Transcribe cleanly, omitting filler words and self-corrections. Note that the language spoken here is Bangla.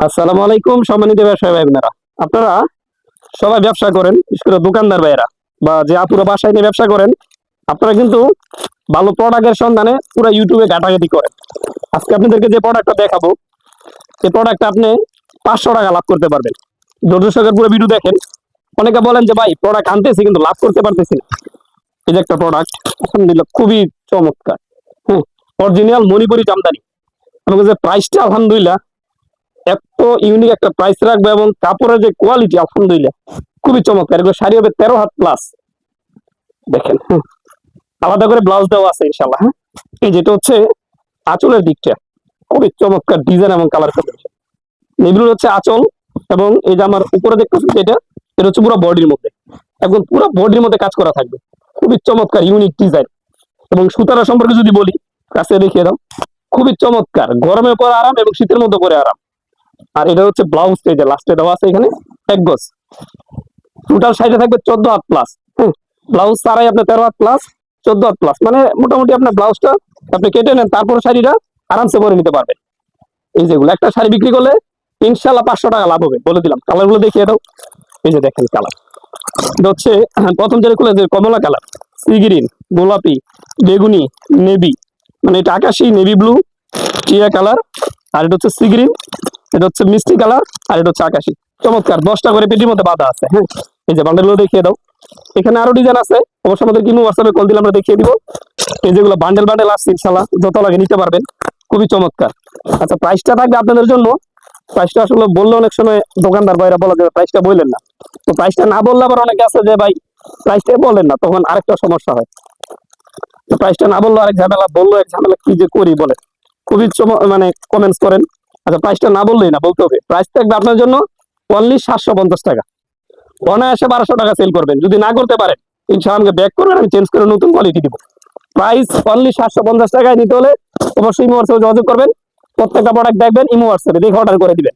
আসসালামু আলাইকুম সম্মানিত ব্যবসায়ী ভাই বোনেরা। আপনারা সবাই ব্যবসা করেন, বিশেষ করে দোকানদার ভাইয়েরা বা যে আপুরা বাসায় নিয়ে ব্যবসা করেন, আপনারা কিন্তু ভালো প্রোডাক্টের সন্ধানে পুরো ইউটিউবে ঘাটাঘাটি করেন। আজকে আপনাদেরকে যে প্রোডাক্টটা দেখাবো, এই প্রোডাক্টটা আপনি 500 টাকা লাভ করতে পারবেন। ধৈর্য সহকারে পুরো ভিডিও দেখেন। অনেকে বলেন যে ভাই প্রোডাক্ট আনতেছি কিন্তু লাভ করতে পারতেছি না। এই যে একটা প্রোডাক্ট, আলহামদুলিল্লাহ খুবই চমৎকার। হ্যাঁ, অরিজিনাল মণিপুরি জামদানি এবং যে প্রাইসটা আলহামদুলিল্লাহ এত ইউনিক একটা প্রাইস রাখবে এবং কাপড়ের যে কোয়ালিটি আলহামদুলিল্লাহ খুবই চমৎকার। এগুলো শাড়ি হবে 13 হাত প্লাস। দেখেন, হ্যাঁ, আলাদা করে ব্লাউজ দেওয়া আছে ইনশাল্লাহ। হ্যাঁ, এই যেটা হচ্ছে আঁচলের দিকটা খুবই চমৎকার ডিজাইন এবং কালার কম্বিনেশন। এগুলো হচ্ছে আঁচল এবং এই যে আমার উপরে দেখতেছেন যেটা, এটা হচ্ছে পুরো বডির মধ্যে, এখন পুরো বডির মধ্যে কাজ করা থাকবে। খুবই চমৎকার ইউনিক ডিজাইন। এবং সুতারা সম্পর্কে যদি বলি, কাছে দেখিয়ে দাও, খুবই চমৎকার, গরমে পরে আরাম এবং শীতের মধ্যে পরে আরাম। আর এটা হচ্ছে ব্লাউজ, এই যে লাস্টে দেওয়া আছে এখানে 1 গজ। টোটাল সাইজে থাকবে 14 হাত প্লাস। হ্যাঁ, ব্লাউজ ছাড়াই আপনার 13 হাত প্লাস, 14 হাত প্লাস, মানে মোটামুটি আপনার ব্লাউজটা আপনি কেটে নেন, তারপর শাড়িটা আরামসে পরে নিতে পারবেন। এই যেগুলো একটা শাড়ি বিক্রি করলে ইনশাল্লাহ 500 টাকা লাভ হবে, বলে দিলাম। কালার গুলো দেখিয়ে দাও। এই যে দেখেন কালার, এটা হচ্ছে প্রথম যেটা খুলে যে কমলা কালার, সি গ্রিন, গোলাপি, বেগুনি, নেভি, মানে এটা আকাশি নেভি ব্লু, টিয়া কালার, আর এটা হচ্ছে সি গ্রিন, এটা হচ্ছে মিষ্টি কালার, আর এটা হচ্ছে আকাশি। চমৎকার, 10টা করে পেটির মধ্যে বাঁধা আছে। হ্যাঁ, এই যে বান্ডেল গুলো দেখিয়ে দাও। এখানে আরো ডিজাইন আছে, অবশ্যই আমাদের কিনু হোয়াটসঅ্যাপে কল দিলে আমরা দেখিয়ে দিব। এই যেগুলো বান্ডেল বান্ডেল আসছে ইনশাল্লাহ যত লাগে নিতে পারবেন, খুবই চমৎকার। আচ্ছা, প্রাইসটা থাকবে আপনাদের জন্য। প্রাইসটা আসলে বললে অনেক সময় দোকানদার ভাইরা বলা যায় প্রাইসটা বললেন না। তো প্রাইসটা না বললে আবার অনেকে আছে যে ভাই প্রাইসটাই বলেন না, তখন আরেকটা সমস্যা হয়। তো প্রাইসটা না বললো আরেক ঝামেলা, বললো এক ঝামেলা, কি যে করি বলে। খুবই মানে কমেন্টস করেন। আচ্ছা, প্রাইসটা না বললেই না, বলতে হবে। প্রাইস থাকবে আপনার জন্য অনলি 750 টাকা। অনায়াসে 1200 টাকা সেল করবেন। যদি না করতে পারেন ইনশাআল্লাহ আমাকে ব্যাক করবেন, আমি চেঞ্জ করে নতুন কোয়ালিটি দিব। প্রাইস অনলি 750 টাকায়। নিতে হলে অবশ্যই ইমো হোয়াটসঅ্যাপে যোগাযোগ করবেন। প্রত্যেকটা প্রোডাক্ট দেখবেন, ইমো হোয়াটসঅ্যাপে দেখে অর্ডার করে দিবেন।